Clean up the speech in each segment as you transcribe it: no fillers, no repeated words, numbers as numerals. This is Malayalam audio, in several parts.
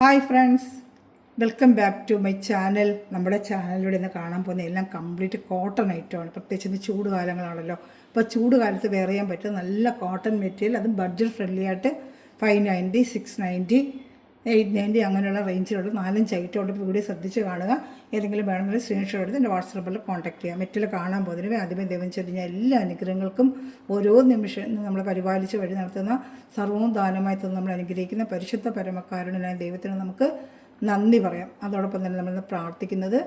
Hi friends, welcome back to my channel. നമ്മുടെ ചാനലിലൂടെ ഇന്ന് കാണാൻ പോകുന്ന എല്ലാം കംപ്ലീറ്റ് കോട്ടൺ ഐറ്റമാണ്. പ്രത്യേകിച്ച് ഇന്ന് ചൂട് കാലങ്ങളാണല്ലോ. അപ്പോൾ ചൂട് കാലത്ത് വെയർ ചെയ്യാൻ പറ്റുന്ന നല്ല കോട്ടൺ മെറ്റീരിയൽ, അതും ബഡ്ജറ്റ് ഫ്രണ്ട്ലി ആയിട്ട് 590, 690, 890 അങ്ങനെയുള്ള റേഞ്ചിലുള്ള 4-5 ഐറ്റമുണ്ട്. വീഡിയോ ശ്രദ്ധിച്ച് കാണുക. ഏതെങ്കിലും വേണമെങ്കിൽ സ്ക്രീൻഷോട്ട് എടുത്ത് എൻ്റെ വാട്സാപ്പിൽ കോൺടാക്ട് ചെയ്യാം. മെറ്റീരിയൽ കാണാൻ പോകുന്നതിന് ആദ്യമേ ദൈവം ചൊല്ലിയ എല്ലാ അനുഗ്രഹങ്ങൾക്കും ഓരോ നിമിഷം നമ്മളെ പരിപാലിച്ച് വഴി നടത്തുന്ന സർവ്വവും ദാനമായി തന്ന് നമ്മൾ അനുഗ്രഹിക്കുന്ന പരിശുദ്ധ പരമകാരുണ്യനായ ദൈവത്തിന് നമുക്ക് നന്ദി പറയാം. അതോടൊപ്പം തന്നെ നമ്മൾ പ്രാർത്ഥിക്കുന്നത്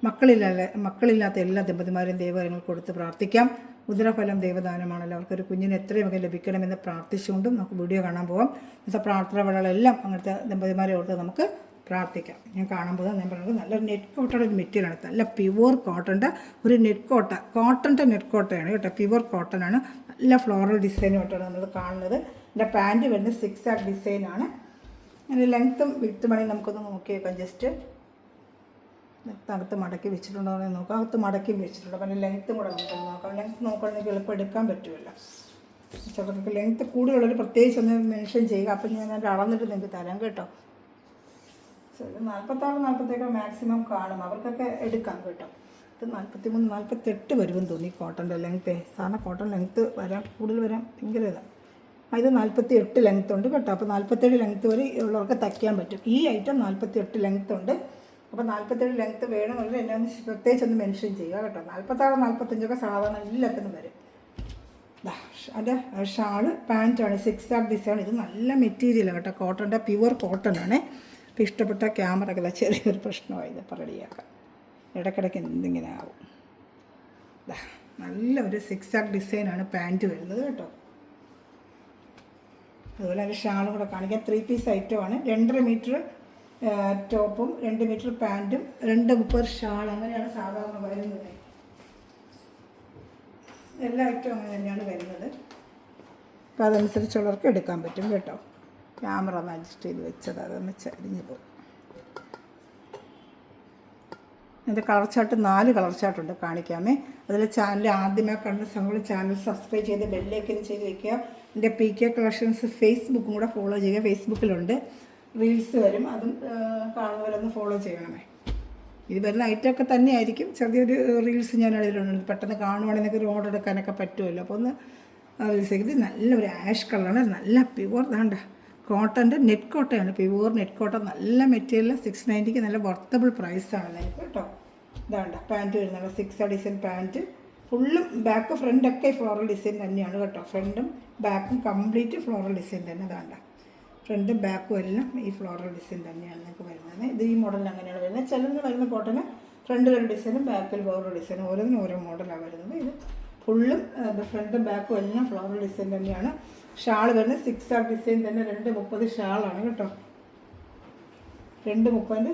മക്കളില്ലാത്ത എല്ലാ ദമ്പതിമാരെയും ദൈവങ്ങൾ കൊടുത്ത് പ്രാർത്ഥിക്കാം. ഉദരഫലം ദൈവദാനമാണല്ലോ. അവർക്കൊരു കുഞ്ഞിന് എത്രയും വേഗം ലഭിക്കണമെന്ന് പ്രാർത്ഥിച്ചുകൊണ്ടും നമുക്ക് വീഡിയോ കാണാൻ പോകാം. ഇന്നത്തെ പ്രാർത്ഥനകളെല്ലാം അങ്ങനത്തെ ദമ്പതിമാരെ ഓർത്ത് നമുക്ക് പ്രാർത്ഥിക്കാം. ഞാൻ കാണാൻ പോകുന്നത് ഞാൻ പറയുന്നത് നല്ലൊരു നെറ്റ് കോട്ടയുടെ ഒരു മെറ്റീരിയലാണ്. നല്ല പ്യുവർ കോട്ടൻ്റെ ഒരു നെറ്റ് കോട്ട, കോട്ടൻ്റെ നെറ്റ് കോട്ടയാണ് കേട്ടോ. പ്യുവർ കോട്ടൺ ആണ്. നല്ല ഫ്ലോറൽ ഡിസൈനുമായിട്ടാണ് നമ്മൾ കാണുന്നത്. എൻ്റെ പാൻറ്റ് വരുന്നത് 6 ഡിസൈനാണ്. അതിൻ്റെ ലെങ്ത്തും വിട്ടുമാണെങ്കിൽ നമുക്കൊന്ന് നോക്കി വെക്കാം. ജസ്റ്റ് അകത്ത് മടക്കി വെച്ചിട്ടുണ്ടോ എന്ന് നോക്കാം. അകത്ത് മടക്കി വെച്ചിട്ടുണ്ട്. അപ്പം ലെങ്ത്തും കൂടെ നമുക്ക് നോക്കാം. ലെങ്ത്ത് നോക്കുകയാണെങ്കിൽ എളുപ്പം എടുക്കാൻ പറ്റുമല്ലോ. ചിലർക്ക് ലെങ്ത്ത് കൂടുതലുള്ളൊരു പ്രത്യേകിച്ച് ഒന്ന് മെൻഷൻ ചെയ്യുക. അപ്പം ഞാൻ അതിൻ്റെ അളന്നിട്ട് നിങ്ങൾക്ക് തരാം കേട്ടോ. 46-47 മാക്സിമം കാണും. അവർക്കൊക്കെ എടുക്കാം കേട്ടോ. ഇത് 43-48 വരുമെന്ന് തോന്നി കോട്ടൻ്റെ ലെങ്ത്ത്. സാധാരണ കോട്ടൺ ലെങ്ത്ത് വരാം, കൂടുതൽ വരാം, ഭയങ്കര ഇതാണ്. ഇത് 48 ലെങ്ത്ത് ഉണ്ട് കേട്ടോ. അപ്പോൾ 47 ലെങ്ത്ത് വരെ ഉള്ളവർക്ക് തയ്ക്കാൻ പറ്റും. ഈ ഐറ്റം 48 ലെങ്ത്ത് ഉണ്ട്. അപ്പോൾ 47 ലെങ്ത്ത് വേണമെങ്കിൽ എന്നെ ഒന്ന് പ്രത്യേകിച്ച് ഒന്ന് മെൻഷൻ ചെയ്യുക കേട്ടോ. 46-45 സാധാരണ എല്ലാത്തിനും വരും. അതിൻ്റെ ഷാള് പാൻറ്റാണ് 6 ഡിസൈൻ. ഇത് നല്ല മെറ്റീരിയലാണ് കേട്ടോ. കോട്ടൻ്റെ പ്യുവർ കോട്ടൺ ആണ്. അപ്പോൾ ഇഷ്ടപ്പെട്ട ക്യാമറ ചെറിയൊരു പ്രശ്നമായി ഇത് റെഡിയാക്കാം. ഇടയ്ക്കിടയ്ക്ക് എന്തിങ്ങനെ ആവും. നല്ലൊരു 6 ഡിസൈനാണ് പാൻറ്റ് വരുന്നത് കേട്ടോ. അതുപോലെ അതിൻ്റെ ഷാളും കൂടെ കാണിക്കാം. 3 പീസ് ഐറ്റമാണ്. 2.5 മീറ്റർ ടോപ്പും 2 മീറ്റർ പാൻറ്റും 2.30 ഷാൾ. അങ്ങനെയാണ് സാധാരണ വരുന്നത്. എല്ലാ ഐറ്റവും അങ്ങനെ തന്നെയാണ് വരുന്നത്. അപ്പോൾ അതനുസരിച്ചുള്ളവർക്ക് എടുക്കാൻ പറ്റും കേട്ടോ. ക്യാമറ ഒന്ന് അഡ്ജസ്റ്റ് ചെയ്ത് വെച്ചത് അതൊന്ന് ചരിഞ്ഞ് പോകും. ഇതിൻ്റെ കളർ ചാർട്ട് 4 കളർ ചാർട്ടുണ്ട്, കാണിക്കാമേ. അതിൽ ചാനൽ ആദ്യമേ കണ്ട സംഘം ചാനൽ സബ്സ്ക്രൈബ് ചെയ്ത് ബെല്ലേക്കൻ ചെയ്ത് വെക്കുക. എൻ്റെ PK കളക്ഷൻസ് ഫേസ്ബുക്കും കൂടെ ഫോളോ ചെയ്യുക. ഫേസ്ബുക്കിലുണ്ട്, റീൽസ് വരും, അതും കാണുന്നവരൊന്ന് ഫോളോ ചെയ്യണമേ. ഇത് വരുന്ന ഐറ്റമൊക്കെ തന്നെയായിരിക്കും. ചെറിയൊരു റീൽസ് ഞാൻ അതിലുണ്ട്. പെട്ടെന്ന് കാണുവാണെങ്കിൽ ഒരു ഓർഡർ എടുക്കാനൊക്കെ പറ്റുമല്ലോ. അപ്പോൾ ഒന്ന് റീൽസ്. ഇത് നല്ലൊരു ആഷ് കളറാണ്. നല്ല പ്യുവർ വേണ്ട കോട്ടൻ്റെ നെറ്റ് കോട്ടയാണ്. പ്യുവർ നെറ്റ് കോട്ട, നല്ല മെറ്റീരിയൽ. 690 നല്ല വർത്തബിൾ പ്രൈസാണ് നിങ്ങൾക്ക് കേട്ടോ. ഇതാണ്ട പാൻറ്റ് വരുന്നത് 6 ഡിസൈൻ പാൻറ്റ്. ഫുള്ളും ബാക്ക് ഫ്രണ്ടൊക്കെ ഫ്ലോറൽ ഡിസൈൻ തന്നെയാണ് കേട്ടോ. ഫ്രണ്ടും ബാക്കും കംപ്ലീറ്റ് ഫ്ലോറൽ ഡിസൈൻ തന്നെ. അതാണ്ട ഫ്രണ്ടും ബാക്കും എല്ലാം ഈ ഫ്ലോറൽ ഡിസൈൻ തന്നെയാണ് നിങ്ങൾക്ക് വരുന്നത്. ഇത് ഈ മോഡലിൽ അങ്ങനെയാണ് വരുന്നത്. ചിലതിന് വരുന്ന കോട്ടന് ഫ്രണ്ടിലൊരു ഡിസൈനും ബാക്കിൽ വേറൊരു ഡിസൈനും, ഓരോന്നിനും ഓരോ മോഡലാണ് വരുന്നത്. ഇത് ഫുള്ളും ഫ്രണ്ടും ബാക്കും എല്ലാം ഫ്ലോറൽ ഡിസൈൻ തന്നെയാണ്. ഷാൾ വരുന്നത് 6 ഡിസൈൻ തന്നെ. 2.30 ഷാളാണ് കേട്ടോ. 2.30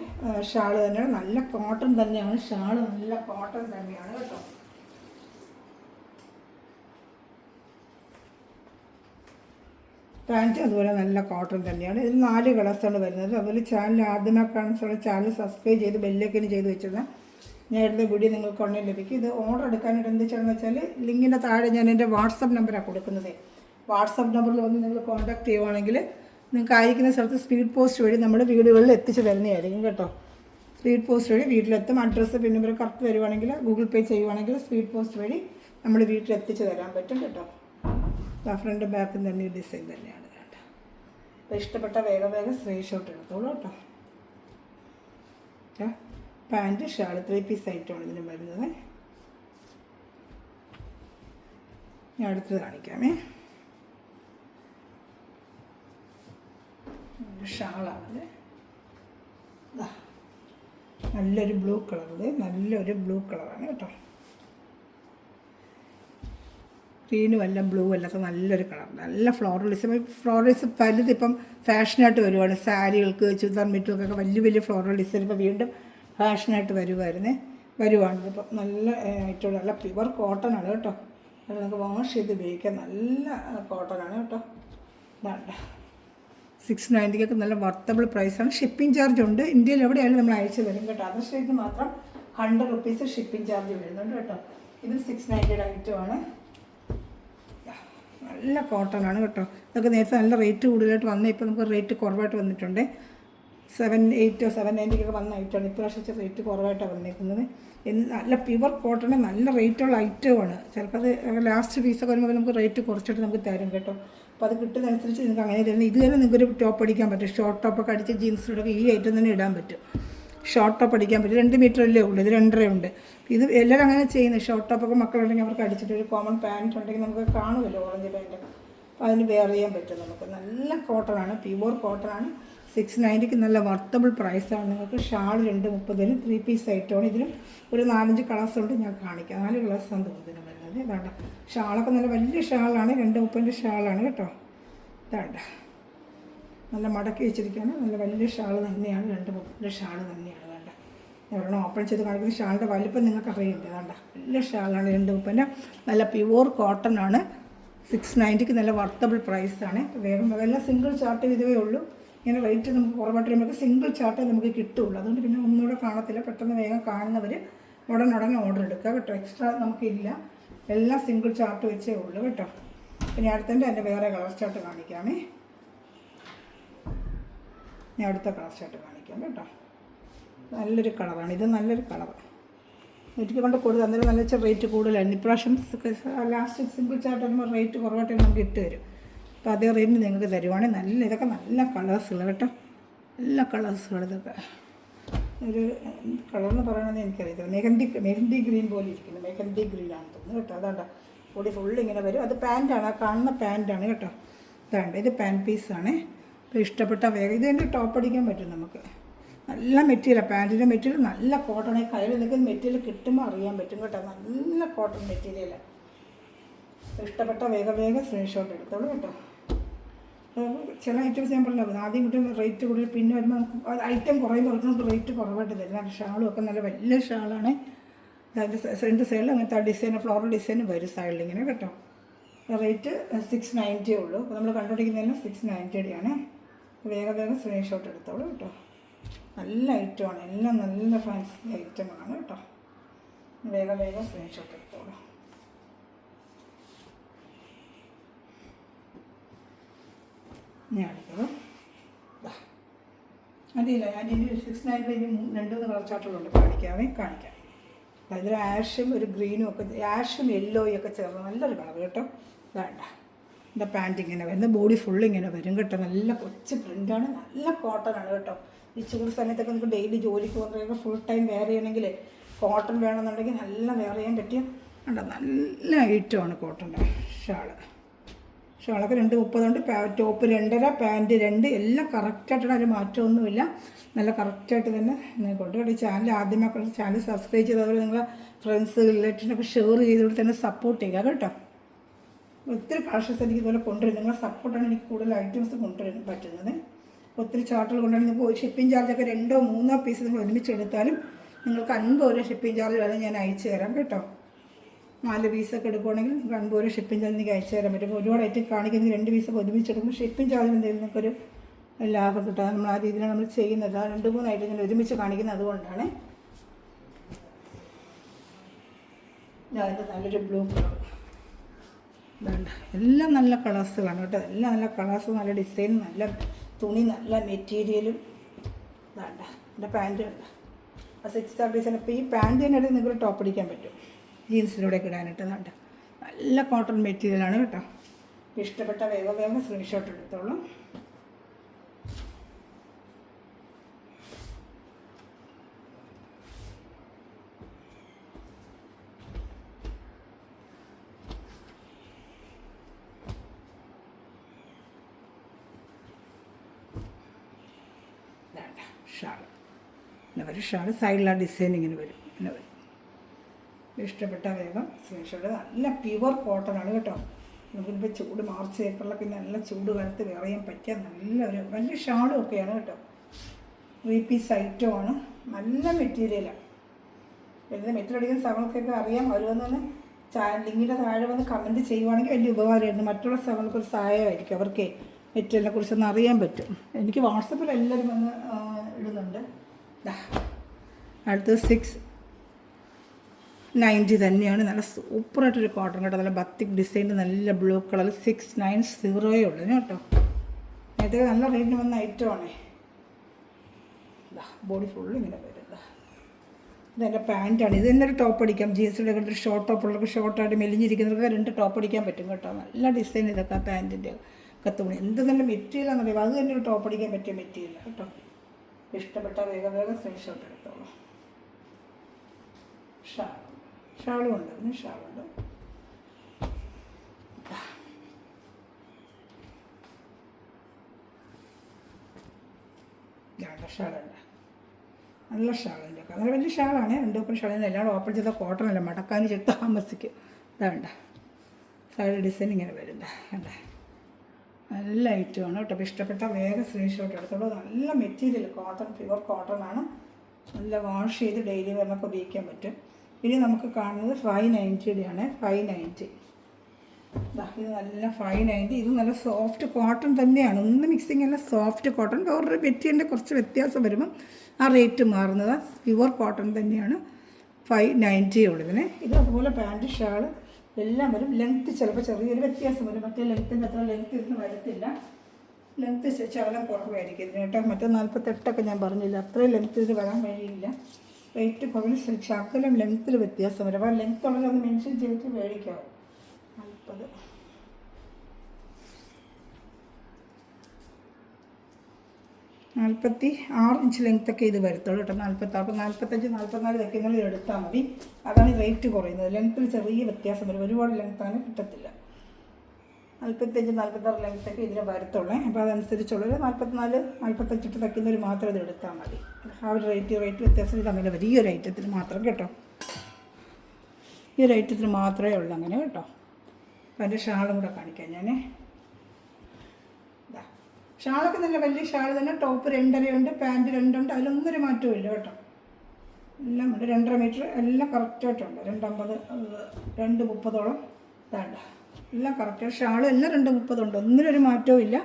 ഷാൾ തന്നെയാണ്. നല്ല കോട്ടൺ തന്നെയാണ്. ഷാൾ നല്ല കോട്ടൺ തന്നെയാണ് കേട്ടോ. പാൻറ്റ് അതുപോലെ നല്ല കോട്ടൺ തന്നെയാണ്. ഇത് 4 കളേഴ്സാണ് വരുന്നത്. അതുപോലെ ചാനൽ ആദ്യമേ കാണുന്ന ചാനൽ സബ്സ്ക്രൈബ് ചെയ്ത് ബെല്ലേക്കിന് ചെയ്ത് വെച്ചത് ഞാൻ എടുത്ത വീഡിയോ നിങ്ങൾക്ക് ഉടനെ ലഭിക്കും. ഇത് ഓർഡർ എടുക്കാനായിട്ട് എന്ത് ചെയ്യണമെന്ന് വെച്ചാൽ ലിങ്കിൻ്റെ താഴെ ഞാൻ എൻ്റെ വാട്സപ്പ് നമ്പറാണ് കൊടുക്കുന്നത്. വാട്സപ്പ് നമ്പറിൽ വന്ന് നിങ്ങൾ കോൺടാക്ട് ചെയ്യുവാണെങ്കിൽ നിങ്ങൾക്ക് അയക്കുന്ന സ്ഥലത്ത് സ്പീഡ് പോസ്റ്റ് വഴി നമ്മുടെ വീടുകളിൽ എത്തിച്ച് തരുന്നതായിരിക്കും കേട്ടോ. സ്പീഡ് പോസ്റ്റ് വഴി വീട്ടിലെത്തും. അഡ്രസ്സ് പിന്നെ ഇവർ കറക്റ്റ് വരുവാണെങ്കിൽ ഗൂഗിൾ പേ ചെയ്യുവാണെങ്കിൽ സ്പീഡ് പോസ്റ്റ് വഴി നമ്മൾ വീട്ടിലെത്തിച്ച് തരാൻ പറ്റും കേട്ടോ. ഫ്രണ്ട് ബാക്കും തന്നെ ഈ ഡിസൈൻ തന്നെയാണ് കേട്ടോ. അപ്പോൾ ഇഷ്ടപ്പെട്ട വേഗം സ്ക്രീൻഷോട്ട് എടുത്തോളൂ കേട്ടോ. പാൻറ്റ് ഷാൾ 3 പീസ് ഐറ്റമാണ് ഇതിന് വരുന്നത്. ഞാൻ അടുത്തത് കാണിക്കാമേ. ഷാളാണത്. നല്ലൊരു ബ്ലൂ കളർ. നല്ലൊരു ബ്ലൂ കളറാണ് കേട്ടോ. ഗ്രീനും അല്ല ബ്ലൂ അല്ലാത്ത നല്ലൊരു കളർ. നല്ല ഫ്ലോറലിസം. ഫ്ലോറൽ ഡിസൈൻ വലുത് ഇപ്പം ഫാഷനായിട്ട് വരുവാണ്. സാരികൾക്ക്, ചുരിദാർ മെറ്റീരിയൽക്കൊക്കെ വലിയ വലിയ ഫ്ലോറൽ ഡിസൈൻ ഇപ്പോൾ വീണ്ടും ഫാഷനായിട്ട് വരുവാണ്. ഇപ്പം നല്ല ഏറ്റവും നല്ല പ്യുവർ കോട്ടൺ ആണ് കേട്ടോ. അത് നമുക്ക് വാഷ് ചെയ്ത് ഉപയോഗിക്കാം. നല്ല കോട്ടനാണ് കേട്ടോ. വേണ്ട 690 നല്ല വർത്തബിൾ പ്രൈസാണ്. ഷിപ്പിംഗ് ചാർജ് ഉണ്ട്. ഇന്ത്യയിൽ എവിടെയായാലും നമ്മൾ അയച്ചു തരും കേട്ടോ. അതർ സ്റ്റേറ്റിൽ മാത്രം 100 റുപ്പീസ് ഷിപ്പിംഗ് ചാർജ് വരുന്നുണ്ട് കേട്ടോ. ഇത് 690 ഐറ്റമാണ്. നല്ല കോട്ടൺ ആണ് കേട്ടോ. ഇതൊക്കെ നേരത്തെ നല്ല റേറ്റ് കൂടുതലായിട്ട് വന്നേ, ഇപ്പോൾ നമുക്ക് റേറ്റ് കുറവായിട്ട് വന്നിട്ടുണ്ട്. 790 വന്ന ഐറ്റമാണ്. ഇപ്രാവശ്യത്തെ റേറ്റ് കുറവായിട്ടാണ് വന്നിരിക്കുന്നത്. നല്ല പ്യുവർ കോട്ടൺ, നല്ല റേറ്റുള്ള ഐറ്റമാണ്. ചിലപ്പോൾ അത് ലാസ്റ്റ് പീസൊക്കെ വരുമ്പോൾ നമുക്ക് റേറ്റ് കുറച്ചിട്ട് നമുക്ക് തരും കേട്ടോ. അപ്പോൾ അത് കിട്ടുന്നതനുസരിച്ച് നിങ്ങൾക്ക് അങ്ങനെ തരുന്നത്. ഇത് തന്നെ നിങ്ങൾക്കൊരു ടോപ്പ് അടിക്കാൻ പറ്റും. ഷോർട്ട് ടോപ്പൊക്കെ അടിച്ച് ജീൻസിലൂടെ ഈ ഐറ്റം തന്നെ ഇടാൻ പറ്റും. ഷോർട്ട് ടോപ്പ് അടിക്കാൻ പറ്റും. 2 മീറ്റർ അല്ലേ ഉള്ളൂ, ഇത് 2.5 ഉണ്ട്. ഇത് എല്ലാവരും അങ്ങനെ ചെയ്യുന്നത്. ഷോർട്ട് ടോപ്പൊക്കെ മക്കളുണ്ടെങ്കിൽ അവർക്ക് അടിച്ചിട്ട് ഒരു കോമൺ പാൻറ്റ് ഉണ്ടെങ്കിൽ നമുക്ക് കാണുമല്ലോ, ഓറഞ്ച് പാൻറ്റ്. അപ്പോൾ അതിന് വെയർ ചെയ്യാൻ പറ്റും നമുക്ക്. നല്ല കോട്ടണാണ്, പ്യുവർ കോട്ടണാണ്. 690 നല്ല വർത്തബിൾ പ്രൈസാണ്. നിങ്ങൾക്ക് ഷാൾ 230 3 പീസ് ഐറ്റമാണ്. ഇതിലും ഒരു 4-5 കളേഴ്സ് ഉണ്ട്, ഞാൻ കാണിക്കാം. 4 കളേഴ്സാണ് തോന്നുന്നത് വരുന്നത്. വേണ്ട, ഷാളൊക്കെ നല്ല വലിയ ഷാളാണ്, 230 ഷാളാണ് കേട്ടോ. വേണ്ട, നല്ല മടക്കി വെച്ചിരിക്കുകയാണ്. നല്ല വലിയ ഷാൾ തന്നെയാണ്, 230 ഷാൾ തന്നെയാണ്. വേണ്ട, ഒരെണ്ണം ഓപ്പൺ ചെയ്ത് കാണിക്കുന്ന ഷാളിൻ്റെ വലിപ്പം നിങ്ങൾക്ക് അറിയുന്നുണ്ട്. വേണ്ട, വലിയ ഷാളാണ്, 230. നല്ല പ്യുവർ കോട്ടൺ ആണ്. 690 നല്ല വർത്തബിൾ പ്രൈസാണ്. വേഗം എല്ലാം സിംഗിൾ ചാർട്ട് ചെയ്തേ ഉള്ളൂ. ഇങ്ങനെ റേറ്റ് നമുക്ക് കുറവായിട്ട് നമുക്ക് സിംഗിൾ ചാർട്ടേ നമുക്ക് കിട്ടുള്ളൂ. അതുകൊണ്ട് പിന്നെ ഒന്നുകൂടെ കാണത്തില്ല. പെട്ടെന്ന് വേഗം കാണുന്നവർ ഉടനെ ഓർഡർ എടുക്കുക കേട്ടോ. എക്സ്ട്രാ നമുക്കില്ല, എല്ലാം സിംഗിൾ ചാർട്ട് വെച്ചേ ഉള്ളൂ കേട്ടോ. പിന്നെ അടുത്തതിൻ്റെ എൻ്റെ വേറെ കളർ ചാർട്ട് കാണിക്കാമേ. ഞാൻ അടുത്ത കളർ ചാർട്ട് കാണിക്കാം കേട്ടോ. നല്ലൊരു കളറാണ് ഇത്, നല്ലൊരു കളർ. എനിക്ക് കൊണ്ട് കൂടുതൽ അന്നേരം നല്ല റേറ്റ് കൂടുതലായിരുന്നു. ഇപ്രാവശ്യം ലാസ്റ്റ് സിംഗിൾ ചാർട്ട് വരുമ്പോൾ റേറ്റ് കുറവായിട്ട് നമുക്ക് ഇട്ട് തരും. അപ്പോൾ അതേ റേറ്റിന് നിങ്ങൾക്ക് തരുവാണെങ്കിൽ നല്ല ഇതൊക്കെ നല്ല കളേഴ്സുകൾ കേട്ടോ. നല്ല കളേഴ്സുകൾ ഇതൊക്കെ. ഒരു കളറെന്ന് പറയണമെന്ന് എനിക്കറിയത്തില്ല. മെഹന്തി ഗ്രീൻ പോലെ ഇരിക്കുന്നു. മെഹന്തി ഗ്രീനാണെന്ന് തോന്നുന്നു കേട്ടോ. അതാണ്ട ബോഡി ഫുള്ള് ഇങ്ങനെ വരും. അത് പാൻറ്റാണ്, ആ കാണുന്ന പാൻറ്റാണ് കേട്ടോ. ഇതാണ്ട് ഇത് പാൻറ്റ് പീസാണ്. ഇപ്പോൾ ഇഷ്ടപ്പെട്ട വേഗം ഇത് തന്നെ ടോപ്പ് അടിക്കാൻ പറ്റും നമുക്ക്. നല്ല മെറ്റീരിയലാണ്, പാൻറ്റിൻ്റെ മെറ്റീരിയൽ നല്ല കോട്ടൺ. കയ്യിൽ നിൽക്കുന്ന മെറ്റീരിയൽ കിട്ടുമ്പോൾ അറിയാൻ പറ്റും കേട്ടോ. നല്ല കോട്ടൺ മെറ്റീരിയലാണ്. ഇഷ്ടപ്പെട്ട വേഗം സ്ക്രീൻഷോട്ട് എടുത്തോളൂ കേട്ടോ. ചില ഐറ്റംസ് ഞാൻ പറഞ്ഞല്ലോ, ആദ്യം കിട്ടും റേറ്റ് കൂടുതൽ, പിന്നെ വരുമ്പോൾ നമുക്ക് ഐറ്റം കുറയുമ്പോൾ നമുക്ക് റേറ്റ് കുറവായിട്ട് തരും. ഷാളും ഒക്കെ നല്ല വലിയ ഷാളാണ്. അതിൻ്റെ ഫ്രണ്ട് സൈഡിൽ അങ്ങനത്തെ ഡിസൈൻ, ഫ്ലോറൽ ഡിസൈൻ വരും സൈഡിൽ ഇങ്ങനെ കേട്ടോ. റേറ്റ് 690 ഉള്ളൂ. അപ്പോൾ നമ്മൾ കണ്ടുപിടിക്കുന്നതിന് 690 വേഗം സ്ക്രീൻഷോട്ട് എടുത്തോളൂ കേട്ടോ. നല്ല ഐറ്റമാണ്, എല്ലാം നല്ല ഫാൻസി ഐറ്റമാണ് കേട്ടോ. വേഗം സ്ക്രീൻഷോട്ട് എടുത്തോളൂ. ഞാൻ എടുത്തത് അതില്ല, ഞാൻ ഇനി 690 2 കളർ ചാർട്ടുകളുണ്ട്, കാണിക്കാം. അതിൽ ആഷും ഒരു ഗ്രീനും ഒക്കെ, ആഷും യെല്ലോയും ഒക്കെ ചേർന്ന് നല്ലൊരു കളർ കേട്ടോ. വേണ്ട, എൻ്റെ പാൻറ്റ് ഇങ്ങനെ വരുന്നത്, ബോഡി ഫുള്ള് ഇങ്ങനെ വരും കേട്ടോ. നല്ല കൊച്ചു പ്രിൻ്റാണ്, നല്ല കോട്ടനാണ് കേട്ടോ. ഈ ചൂട് സമയത്തൊക്കെ നമുക്ക് ഡെയിലി ജോലിക്ക് പോകുന്നതൊക്കെ ഫുൾ ടൈം വെയർ ചെയ്യണമെങ്കിൽ കോട്ടൺ വേണമെന്നുണ്ടെങ്കിൽ നല്ല വെയർ ചെയ്യാൻ പറ്റിയ നല്ല ഐറ്റമാണ് കോട്ടൻ്റെ ഷാളൊക്കെ 230 ഉണ്ട്. ടോപ്പ് 2.5, പാൻറ്റ് 2, എല്ലാം കറക്റ്റായിട്ടാണ്, അതിൽ മാറ്റമൊന്നുമില്ല. നല്ല കറക്റ്റായിട്ട് തന്നെ കൊണ്ട് ഈ ചാനൽ ആദ്യമായിട്ട് ചാനൽ സബ്സ്ക്രൈബ് ചെയ്ത് അതുപോലെ നിങ്ങളെ ഫ്രണ്ട്സ് റിലേറ്റീവ്സിനൊക്കെ ഷെയർ ചെയ്തുകൊണ്ട് തന്നെ സപ്പോർട്ട് ചെയ്യുക കേട്ടോ. ഒത്തിരി കളക്ഷൻസ് എനിക്ക് ഇതുപോലെ കൊണ്ടുവരും. നിങ്ങളുടെ സപ്പോർട്ടാണ് എനിക്ക് കൂടുതൽ ഐറ്റംസ് കൊണ്ടുവരാൻ പറ്റുന്നത്. ഒത്തിരി ചാർട്ടുകൾ കൊണ്ടുവരാൻ നിങ്ങൾക്ക് ഷിപ്പിംഗ് ചാർജൊക്കെ 2 or 3 പീസ് നിങ്ങൾ ഒരുമിച്ചെടുത്താലും നിങ്ങൾക്ക് 50 രൂപ ഷിപ്പിംഗ് ചാർജ് വരെ ഞാൻ അയച്ചു തരാം കേട്ടോ. 4 പീസൊക്കെ എടുക്കുകയാണെങ്കിൽ നിങ്ങൾക്ക് 50 രൂപ ഷിപ്പിംഗ് ചാർജ് എനിക്ക് അയച്ചു തരാൻ പറ്റും. ഒരുപാട് ഐറ്റം കാണിക്കുന്നത് 2 പീസൊക്കെ ഒരുമിച്ചെടുക്കുമ്പോൾ ഷിപ്പിംഗ് ചാർജ് എന്തെങ്കിലും നിങ്ങൾക്കൊരു ലാഭം കിട്ടുക. നമ്മൾ ആ രീതിയിലാണ് നമ്മൾ ചെയ്യുന്നത്. 2-3 ഐറ്റം ഞാൻ ഒരുമിച്ച് കാണിക്കുന്നത് അതുകൊണ്ടാണ്. അതിൻ്റെ നല്ലൊരു ബ്ലൂ കളർ വേണ്ട, എല്ലാം നല്ല കളേഴ്സുകളാണ് കേട്ടോ. എല്ലാം നല്ല കളേഴ്സ്, നല്ല ഡിസൈനും, നല്ല തുണി, നല്ല മെറ്റീരിയലും. വേണ്ട, എൻ്റെ പാൻറ്റ് വേണ്ട 630. ഇപ്പോൾ ഈ പാൻറ്റ് തന്നെ എടുത്ത് നിങ്ങൾക്ക് ടോപ്പ് അടിക്കാൻ പറ്റും, ജീൻസിലൂടെ ഇടാനായിട്ട്. വേണ്ട, നല്ല കോട്ടൺ മെറ്റീരിയലാണ് കേട്ടോ. ഇഷ്ടപ്പെട്ട വേഗം സ്ക്രീൻഷോട്ട് എടുത്തോളൂ. ഷാൾ ഇങ്ങനെ വരും. ഷാൾ സൈഡിൽ ആ ഡിസൈൻ ഇങ്ങനെ വരും. ഇഷ്ടപ്പെട്ട വേഗം സ്ക്രീൻഷോട്ട്. നല്ല പ്യുവർ കോട്ടനാണ് കേട്ടോ. നമുക്കിപ്പോൾ ചൂട് മാർച്ച് ഏപ്രിലൊക്കെ നല്ല ചൂട് കാലത്ത് വെയർ ചെയ്യാൻ പറ്റിയ നല്ലൊരു വലിയ ഷാളും ഒക്കെയാണ് കേട്ടോ. 3 പീസ് ഐറ്റമാണ്. നല്ല മെറ്റീരിയലാണ്. വലിയ മെറ്റീരിയൽ അടിക്കുന്ന സ്ഥലങ്ങൾക്കൊക്കെ അറിയാം. അവർ വന്നൊന്ന് ലിങ്കിൻ്റെ താഴെ വന്ന് കമൻറ്റ് ചെയ്യുവാണെങ്കിൽ വലിയ ഉപകാരമായിരുന്നു. മറ്റുള്ള സ്ഥലങ്ങൾക്കൊരു സഹായമായിരിക്കും. അവർക്ക് മെറ്റീരിയലിനെ കുറിച്ചൊന്ന് അറിയാൻ പറ്റും. എനിക്ക് വാട്സപ്പിൽ എല്ലാവരും വന്ന് ഇടുന്നുണ്ട്. അടുത്തത് 690 തന്നെയാണ്. നല്ല സൂപ്പറായിട്ടൊരു കോട്ടൺ കേട്ടോ. നല്ല ബത്തിക് ഡിസൈൻ, നല്ല ബ്ലൂ കളർ. 690 ഉള്ളൂ കേട്ടോ. നേരത്തെ നല്ല റേറ്റിന് വന്ന ഐറ്റമാണേ. ബോഡി ഫുള്ള് ഇങ്ങനെ വരും. ഇതെൻ്റെ പാൻറ്റാണ്. ഇത് തന്നെ ഒരു ടോപ്പ് അടിക്കാം. ജീൻസിൻ്റെ ഒക്കെ ഒരു ഷോർട്ട് ടോപ്പുള്ളവർക്ക് ഷോർട്ടായിട്ട് മെലിഞ്ഞിരിക്കുന്നവർക്ക് 2 ടോപ്പ് അടിക്കാൻ പറ്റും കേട്ടോ. നല്ല ഡിസൈൻ ഇതൊക്കെ ആ പാൻറ്റിൻ്റെ ഒക്കെ തുണി. എന്ത് നല്ല മെറ്റീരിയലാണെന്ന് അറിയാം. അത് തന്നെ ഒരു ടോപ്പ് അടിക്കാൻ പറ്റിയ മെറ്റീരിയൽ കേട്ടോ. ഇഷ്ടപ്പെട്ട വേഗം സ്ക്രീൻഷോട്ട് എടുത്തോളൂ. ഷാളും ഉണ്ട്. അതിന് ഷാളുണ്ട്. ഷാളുണ്ട്. നല്ല ഷാളിൻ്റെ ഒക്കെ നല്ല വലിയ ഷാളാണ്. 2 ഓപ്പൺ ഷാളിന് എല്ലാം ഓപ്പൺ ചെയ്ത കോട്ടണല്ല, മടക്കാൻ താമസിക്കും. ഇതാണ്ട സൈഡ് ഡിസൈൻ ഇങ്ങനെ വരുന്നത് കണ്ടേ. നല്ല ഐറ്റമാണ് കേട്ടോ. ഇഷ്ടപ്പെട്ട വേഗം സ്ക്രീൻഷോട്ട് എടുത്തോളൂ. നല്ല മെറ്റീരിയൽ കോട്ടൺ, പ്യുവർ കോട്ടൺ ആണ്. നല്ല വാഷ് ചെയ്ത് ഡെയിലി വെയറിനൊക്കെ ഉപയോഗിക്കാൻ പറ്റും. ഇനി നമുക്ക് കാണുന്നത് 590 ആണ്. 590 ഇത് നല്ല 590. ഇത് നല്ല സോഫ്റ്റ് കോട്ടൺ തന്നെയാണ്. ഒന്നും മിക്സിങ് അല്ല, സോഫ്റ്റ് കോട്ടൺ. വേറൊരു മെറ്റീരിയലിൻ്റെ കുറച്ച് വ്യത്യാസം വരുമ്പം ആ റേറ്റ് മാറുന്നത്. പ്യുവർ കോട്ടൺ തന്നെയാണ്. 590 ഉള്ളതിന്. ഇത് അതുപോലെ പാൻറ്റ്, ഷാള് എല്ലാം വരും. ലെങ്ത്ത് ചിലപ്പോൾ ചെറിയൊരു വ്യത്യാസം വരും. മറ്റേ ലെങ്ത്തിൻ്റെ അത്ര ലെങ്ത്ത് ഇതൊന്നും വരത്തില്ല. ലെങ്ത്ത് ശകലം കുറവായിരിക്കും ഇതിന് കേട്ടോ. മറ്റേ 48 ഞാൻ പറഞ്ഞില്ല, അത്രയും ലെങ്ത്ത് ഇത് വരാൻ വഴിയില്ല. റേറ്റ് കുറവിന് ശകലം ലെങ്ത്തിൽ വ്യത്യാസം വരും. അപ്പോൾ ലെങ്ത്ത് ഉള്ളത് ഒന്ന് മെൻഷൻ ചെയ്തിട്ട് മേടിക്കാവും. 46 ഇഞ്ച് ലെങ്ത്തൊക്കെ ഇത് വരത്തുള്ളൂ കേട്ടോ. 46, 45, 44 വെക്കുന്നതിൽ എടുത്താൽ മതി. അതാണ് റേറ്റ് കുറയുന്നത്. ലെങ്ത്തിൽ ചെറിയ വ്യത്യാസം വരും. ഒരുപാട് ലെങ്ത്താണ് കിട്ടത്തില്ല. 45, 46 ലെങ്ത്തൊക്കെ ഇതിന് വരത്തുള്ളൂ. അപ്പോൾ അതനുസരിച്ചുള്ളത് 44, 45 തയ്ക്കുന്നവർ മാത്രം ഇത് എടുത്താൽ മതി. ആ ഒരു റേറ്റ് വ്യത്യാസം ഇത് അങ്ങനെ വരും. ഈ ഒരു ഐറ്റത്തിന് മാത്രം കേട്ടോ. ഈ ഒരു ഐറ്റത്തിന് മാത്രമേ ഉള്ളൂ അങ്ങനെ കേട്ടോ. അപ്പോൾ അതിൻ്റെ ഷാളും കൂടെ കാണിക്കാം ഞാൻ. ഷാളൊക്കെ നല്ല വലിയ ഷാൾ തന്നെ. ടോപ്പ് 2.5 ഉണ്ട്, പാൻറ്റ് 2 ഉണ്ട്. അതിലൊന്നും ഒരു മാറ്റവും ഇല്ല കേട്ടോ. എല്ലാം ഉണ്ട്. 2.5 മീറ്റർ എല്ലാം കറക്റ്റായിട്ടുണ്ട്. 2.50, 2.30 വേണ്ട, എല്ലാം കറക്റ്റ്. ഷാളും എല്ലാം 2.30 ഉണ്ട്. ഒന്നിനൊരു മാറ്റവും ഇല്ല.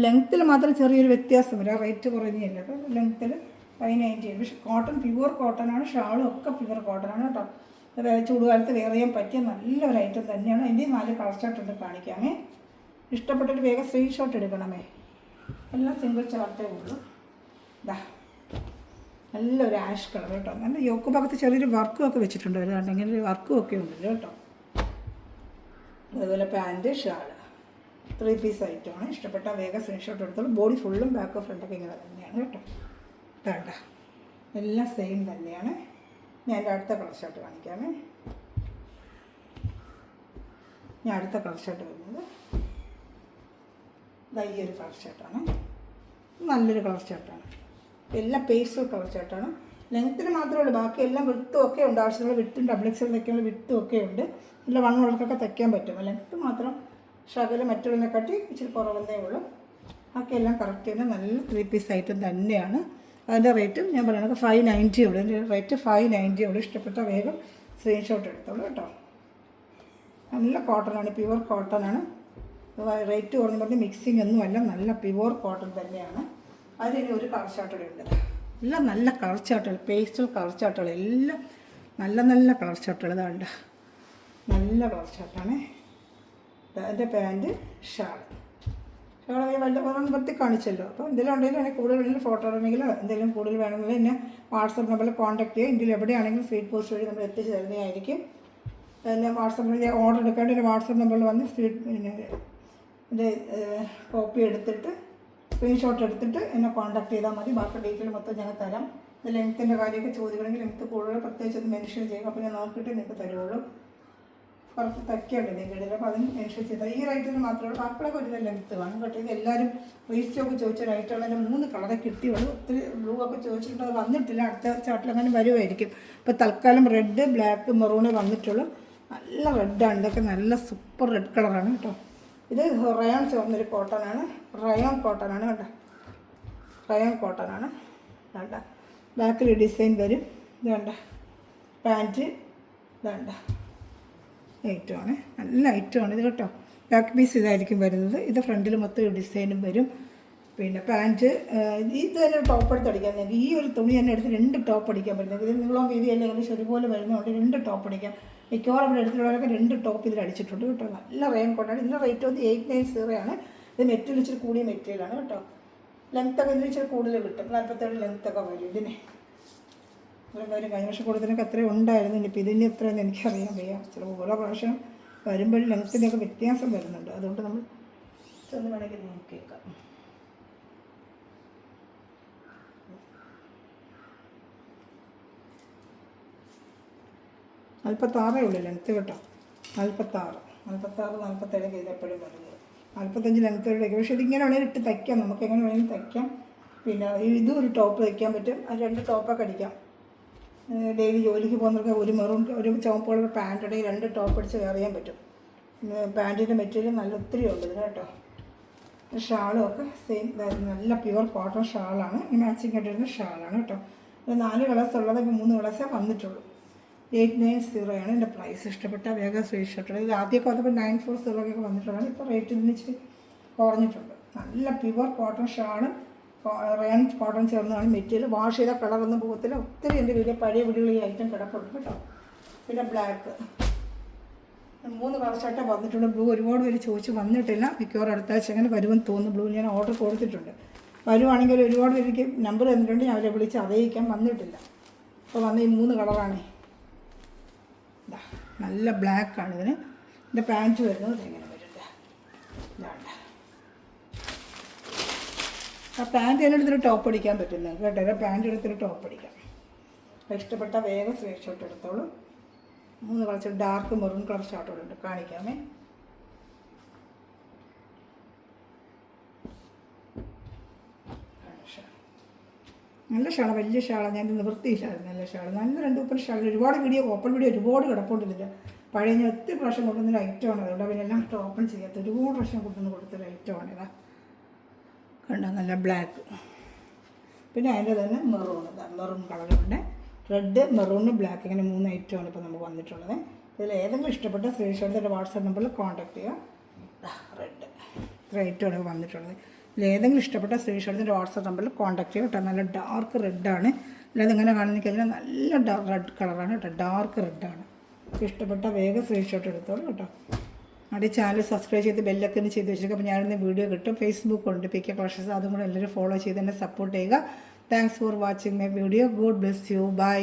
ലെങ്ത്തിൽ മാത്രം ചെറിയൊരു വ്യത്യാസം വരും. ആ റേറ്റ് കുറഞ്ഞില്ല. അപ്പോൾ ലെങ്ത്തിൽ 590. പക്ഷേ കോട്ടൺ, പ്യുവർ കോട്ടനാണ്. ഷാളും ഒക്കെ പ്യുവർ കോട്ടനാണ് കേട്ടോ. ചൂടുകാലത്ത് വെയർ ചെയ്യാൻ പറ്റിയ നല്ലൊരു ഐറ്റം തന്നെയാണ്. അതിൻ്റെ 4 കളർ ചാർട്ടുണ്ട് കാണിക്കാമേ. ഇഷ്ടപ്പെട്ടിട്ട് വേഗം സ്ക്രീൻഷോട്ട് എടുക്കണമേ. എല്ലാം സിംഗിൾ ചാർട്ടേ ഉള്ളൂ. നല്ലൊരു ആഷ് കളർ കേട്ടോ. നല്ല യോക്ക് ഭാഗത്ത് ചെറിയൊരു വർക്കും ഒക്കെ വെച്ചിട്ടുണ്ട്. ഇങ്ങനെ ഒരു വർക്കും ഒക്കെ ഉണ്ട് കേട്ടോ. അതുപോലെ പാൻറ്റ്, ഷാള് 3 പീസ് ഐറ്റമാണ്. ഇഷ്ടപ്പെട്ട വേഗം സ്ക്രീൻഷോട്ട് എടുത്തോളൂ. ബോഡി ഫുള്ളും ബാക്ക് ഫ്രണ്ടൊക്കെ ഇങ്ങനെ തന്നെയാണ് കേട്ടോ. വേണ്ട, എല്ലാം സെയിം തന്നെയാണ്. ഞാൻ എൻ്റെ അടുത്ത കളർ ഷർട്ട് കാണിക്കാമേ. ഞാൻ അടുത്ത കളർ ഷർട്ട് വരുന്നത് ഈ ഒരു കളർ ഷർട്ടാണ്. നല്ലൊരു കളർ ഷർട്ടാണ്. എല്ലാം പേസ്റ്റൽ കളർ ഷർട്ടാണ്. ലെങ്ത്തിന് മാത്രമേ ഉള്ളൂ, ബാക്കി എല്ലാം വിട്ടും ഒക്കെ ഉണ്ട്. ആവശ്യമുള്ള വിട്ടും ഡബിൾ എക്സൽ തയ്ക്കാനുള്ള വിട്ടും ഒക്കെ ഉണ്ട്. നല്ല വണ്ണുള്ളവർക്കൊക്കെ തയ്ക്കാൻ പറ്റും. ലെങ്ത്ത് മാത്രം ശകലം മറ്റുള്ളതിനെക്കാട്ടി ഇച്ചിരി കുറവെന്നേ ഉള്ളൂ. ബാക്കി എല്ലാം കറക്റ്റ് തന്നെ നല്ല 3 പീസ് ഐറ്റം തന്നെയാണ്. അതിൻ്റെ റേറ്റും ഞാൻ പറയുന്നത് 590 ഉള്ളൂ. അതിൻ്റെ റേറ്റ് 590 ഉള്ളൂ. ഇഷ്ടപ്പെട്ട വേഗം സ്ക്രീൻഷോട്ട് എടുത്തോളൂ കേട്ടോ. നല്ല കോട്ടനാണ്, പ്യുവർ കോട്ടനാണ്. റേറ്റ് കുറഞ്ഞ് പറഞ്ഞ് മിക്സിങ് ഒന്നുമല്ല, നല്ല പ്യുവർ കോട്ടൺ തന്നെയാണ്. അതിന് ഒരു കളർ ചാർട്ടുകൾ ഉണ്ട്. എല്ലാം നല്ല കളർ ചാർട്ടുകൾ, പേസ്റ്റൽ കളർ ചാർട്ടുകൾ, എല്ലാം നല്ല നല്ല കളർ ചാർട്ടുകൾ. ഇതാണ്ട് നല്ല കളർ ചാർട്ടാണ്. അതിൻ്റെ പാൻറ്റ്, ഷാൾ വൃത്തി കാണിച്ചല്ലോ. അപ്പോൾ എന്തെങ്കിലും ഉണ്ടെങ്കിൽ കൂടുതൽ ഫോട്ടോ ഉണ്ടെങ്കിലോ എന്തെങ്കിലും കൂടുതൽ വേണമെങ്കിൽ എന്നെ വാട്സപ്പ് നമ്പറിൽ കോൺടാക്ട് ചെയ്യുക. ഇന്ത്യയിൽ എവിടെയാണെങ്കിലും സ്പീഡ് പോസ്റ്റ് വഴി നമ്മൾ എത്തിച്ച് തരുന്നതായിരിക്കും. പിന്നെ വാട്സപ്പിൽ ഓർഡർ എടുക്കേണ്ട ഒരു വാട്സപ്പ് നമ്പറിൽ വന്ന് ഇതിൻ്റെ കോപ്പി എടുത്തിട്ട് സ്ക്രീൻഷോട്ട് എടുത്തിട്ട് എന്നെ കോൺടാക്ട് ചെയ്താൽ മതി. ബാക്കി ഡീറ്റെയിൽ മൊത്തം ഞങ്ങൾ തരാം. ഇത് ലെങ്ത്തിൻ്റെ കാര്യമൊക്കെ ചോദിക്കണമെങ്കിൽ ലെങ്ത്ത് കൂടുതൽ പ്രത്യേകിച്ച് അത് മെൻഷൻ ചെയ്യുക. അപ്പോൾ ഞാൻ നോക്കിയിട്ട് നിങ്ങൾക്ക് തരുള്ളൂ. കുറച്ച് തയ്ക്കേണ്ടത് നിങ്ങൾക്ക് ഇടയിൽ. അപ്പോൾ അതിന് മെൻഷൻ ചെയ്താൽ ഈ റൈറ്റിന് മാത്രമേ ഉള്ളൂ. ബാക്കിയൊക്കെ ഒരു ലെങ്ത്ത് വേണം കേട്ടോ. ഇത് എല്ലാവരും റീസ്റ്റോക്ക് ചോദിച്ച റൈറ്റുള്ളതിൻ്റെ 3 കളറേ കിട്ടിയുള്ളൂ. ഒത്തിരി ബ്ലൂ ഒക്കെ ചോദിച്ചിട്ടുണ്ട്, അത് വന്നിട്ടില്ല. അടുത്ത ചാർട്ടിൽ വരുമായിരിക്കും. ഇപ്പോൾ തൽക്കാലം റെഡ്, ബ്ലാക്ക്, മെറൂണേ വന്നിട്ടുള്ളൂ. നല്ല റെഡാണ്. ഇതൊക്കെ നല്ല സൂപ്പർ റെഡ് കളറാണ് കേട്ടോ. ഇത് റയോൺ ചേർന്നൊരു കോട്ടനാണ്. റയോൺ കോട്ടനാണ് കേട്ടോ. റയോൺ കോട്ടനാണ് വേണ്ട. ബാക്കിൽ ഡിസൈൻ വരും. ഇത് വേണ്ട പാൻറ്റ്, വേണ്ട ഐറ്റമാണ്. നല്ല ഐറ്റമാണ് ഇത് കേട്ടോ. ബാക്ക് പീസ് ഇതായിരിക്കും വരുന്നത്. ഇത് ഫ്രണ്ടിൽ മൊത്തം ഡിസൈനും വരും. പിന്നെ പാൻറ്റ് ഇത് തന്നെ ടോപ്പ് എടുത്ത് അടിക്കാൻ. ഈ ഒരു തുണി തന്നെ എടുത്ത് 2 ടോപ്പ് അടിക്കാൻ പറ്റുന്നത്. ഇത് നീളം വീതി എല്ലാം ഏകദേശം ഒരുപോലെ വരുന്നതുകൊണ്ട് 2 ടോപ്പ് അടിക്കാം. മിക്കവാറും ഇവിടെ എടുത്തിട്ടുള്ളവരൊക്കെ 2 ടോപ്പ് ഇതിൽ അടിച്ചിട്ടുണ്ട് കേട്ടോ. നല്ല റെയിൻ കോട്ടാണ്. ഇതിൻ്റെ റേറ്റ് വന്ന് 890 ആണ്. ഇത് മെറ്റീരിയൽ ഇച്ചിരി കൂടിയ മെറ്റീരിയലാണ് കേട്ടോ. ലെങ്ത്തൊക്കെ ഇതിന് ഇച്ചിരി കൂടുതൽ കിട്ടും, 47 ലെങ്ത്തൊക്കെ വരും ഇതിന്. ഒരു കാര്യം കഴിഞ്ഞ വർഷം കൊടുത്തതിനൊക്കെ അത്രയും ഉണ്ടായിരുന്നു, ഇനിയിപ്പോൾ ഇതിന് എത്രയെന്ന് എനിക്കറിയാൻ വയ്യ. ചിലപ്പോൾ ഓരോ പ്രാവശ്യം വരുമ്പോഴും ലെങ്ത്തിൻ്റെയൊക്കെ വ്യത്യാസം വരുന്നുണ്ട്, അതുകൊണ്ട് നമ്മൾ ചെന്ന് വേണമെങ്കിൽ നോക്കിയേക്കാം. 46 ഉള്ളൂ ലെങ്ത്ത് കേട്ടോ. 46, 47 ഇതെപ്പോഴും വരുന്നത്. 45 ലെങ്ത്ത് ഇടയ്ക്ക്. പക്ഷേ ഇതിങ്ങനെ വേണമെങ്കിൽ ഇട്ട് തയ്ക്കാം, നമുക്ക് എങ്ങനെ വേണമെങ്കിൽ തയ്ക്കാം. പിന്നെ ഇതും ഒരു ടോപ്പ് തയ്ക്കാൻ പറ്റും, അത് 2 ടോപ്പൊക്കെ അടിക്കാം. ഡെയിലി ജോലിക്ക് പോകുന്നവർക്ക് ഒരു മെറൂൺ ഒരു ചുവപ്പ് കളർ പാൻറ്റ് ഉണ്ടെങ്കിൽ 2 ടോപ്പ് അടിച്ച് അറിയാൻ പറ്റും. പാൻറ്റിൻ്റെ മെറ്റീരിയൽ നല്ല ഒത്തിരി ഉണ്ട് ഇതിന് കേട്ടോ. ഷാളും ഒക്കെ സെയിം നല്ല പ്യുവർ കോട്ടൺ ഷാളാണ്, മാച്ചിങ് ആയിട്ടിരുന്ന ഷാളാണ് കേട്ടോ. 4 കളേഴ്സ് ഉള്ളത്, ഇപ്പോൾ 3 കളേഴ്സേ വന്നിട്ടുള്ളൂ. 890 ആണ് എൻ്റെ പ്രൈസ്. ഇഷ്ടപ്പെട്ട വേഗം സ്ക്രീൻഷോട്ട്. ഇത് ആദ്യമൊക്കെ വന്നപ്പോൾ 940 ഒക്കെ വന്നിട്ടുള്ളതാണ്, ഇപ്പോൾ റേറ്റ് ഇതിന് ഇച്ചിരി കുറഞ്ഞിട്ടുണ്ട്. നല്ല പ്യുവർ കോട്ടൺ ഷാളും റയൻ കോട്ടൺ ചേർന്നതാണ് മെറ്റീരിയൽ. വാഷ് ചെയ്ത കളറൊന്നും പോകത്തില്ല. ഒത്തിരി എൻ്റെ വീഡിയോ പഴയ വീടുകൾ ഈ ഐറ്റം കിടപ്പുണ്ട് കേട്ടോ. പിന്നെ ബ്ലാക്ക് 3 കളർ ഷർട്ട് വന്നിട്ടുണ്ട്. ബ്ലൂ ഒരുപാട് പേര് ചോദിച്ച് വന്നിട്ടില്ല, മിക്കവാറും അടുത്ത ആഴ്ച അങ്ങനെ വരുമെന്ന് തോന്നുന്നു. ബ്ലൂ ഞാൻ ഓർഡർ കൊടുത്തിട്ടുണ്ട്. വരുവാണെങ്കിൽ ഒരുപാട് പേർക്ക് നമ്പർ തന്നിട്ടുണ്ട്, ഞാൻ അവരെ വിളിച്ച് അറിയിക്കാൻ. വന്നിട്ടില്ല. അപ്പോൾ വന്ന ഈ 3 കളറാണ്. നല്ല ബ്ലാക്കാണ് ഇതിന്. ഇതിൻ്റെ പാൻറ്റ് വരുന്നത് എങ്ങനെ വരുന്നുണ്ട്, ഇതാണ്. ആ പാൻറ്റ് എടുത്തിട്ട് ടോപ്പ് അടിക്കാൻ പറ്റും നിങ്ങൾക്ക് കേട്ടോ. പാൻറ്റ് എടുത്തിട്ട് ടോപ്പ് അടിക്കാം. ഇഷ്ടപ്പെട്ട വേഗം സ്ക്രീൻഷോട്ട് എടുത്തോളൂ. 3 കളർ ഡാർക്ക് മെറൂൺ കളർ ഷർട്ടോടെ ഉണ്ട്, കാണിക്കാമേ. നല്ല ഷാളാണ്, വലിയ ഷാളാണ്. ഞാൻ നിവൃത്തിയില്ലായിരുന്നു. നല്ല ഷാൾ, നല്ല 2 ഓപ്പൺ ഷാൾ. ഒരുപാട് വീഡിയോ ഓപ്പൺ വീഡിയോ ഒരുപാട് കിടപ്പുണ്ടില്ല. പഴയ ഞാൻ ഒത്തിരി പ്രാവശ്യം കൊണ്ടുവന്നൊരു ഐറ്റമാണ്. അതുകൊണ്ട് പിന്നെ എല്ലാം ഓപ്പൺ ചെയ്യാത്ത ഒരുപാട് പ്രാവശ്യം കൊണ്ടുവന്ന് കൊടുത്തൊരു ഐറ്റമാണ് ഇതാ കണ്ട. നല്ല ബ്ലാക്ക്, പിന്നെ അതിൻ്റെ തന്നെ മെറൂൺ, മെറൂൺ കളറുണ്ട്. റെഡ്, മെറൂൺ, ബ്ലാക്ക്, ഇങ്ങനെ 3 ഐറ്റമാണ് ഇപ്പോൾ നമുക്ക് വന്നിട്ടുള്ളത്. ഇതിൽ ഏതെങ്കിലും ഇഷ്ടപ്പെട്ട സ്ക്രീൻഷോട്ട് എൻ്റെ വാട്സാപ്പ് നമ്പറിൽ കോൺടാക്ട് ചെയ്യുക. റെഡ് 3 ഐറ്റമാണ് വന്നിട്ടുള്ളത്. ഇതിൽ ഏതെങ്കിലും ഇഷ്ടപ്പെട്ട സ്ക്രീൻഷോട്ടിൻ്റെ വാട്സാപ്പ് നമ്പറിൽ കോൺടാക്ട് ചെയ്യുക കേട്ടോ. നല്ല ഡാർക്ക് റെഡാണ്. അല്ലാതെ ഇങ്ങനെ കാണുന്ന കഴിഞ്ഞാൽ നല്ല റെഡ് കളറാണ് കേട്ടോ, ഡാർക്ക് റെഡാണ്. ഇഷ്ടപ്പെട്ട വേഗം സ്ക്രീൻഷോട്ട് എടുത്തോളൂ കേട്ടോ. അവിടെ ചാനൽ സബ്സ്ക്രൈബ് ചെയ്ത് ബെല്ലൊക്കെ ചെയ്ത് വെച്ചിരിക്കും. അപ്പോൾ ഞാനിന്ന് വീഡിയോ കിട്ടും. ഫേസ്ബുക്ക് ഉണ്ട് PK Collections, അതും കൂടെ എല്ലാവരും ഫോളോ ചെയ്ത് എന്നെ സപ്പോർട്ട് ചെയ്യുക. Thanks for watching my video. God bless you. By.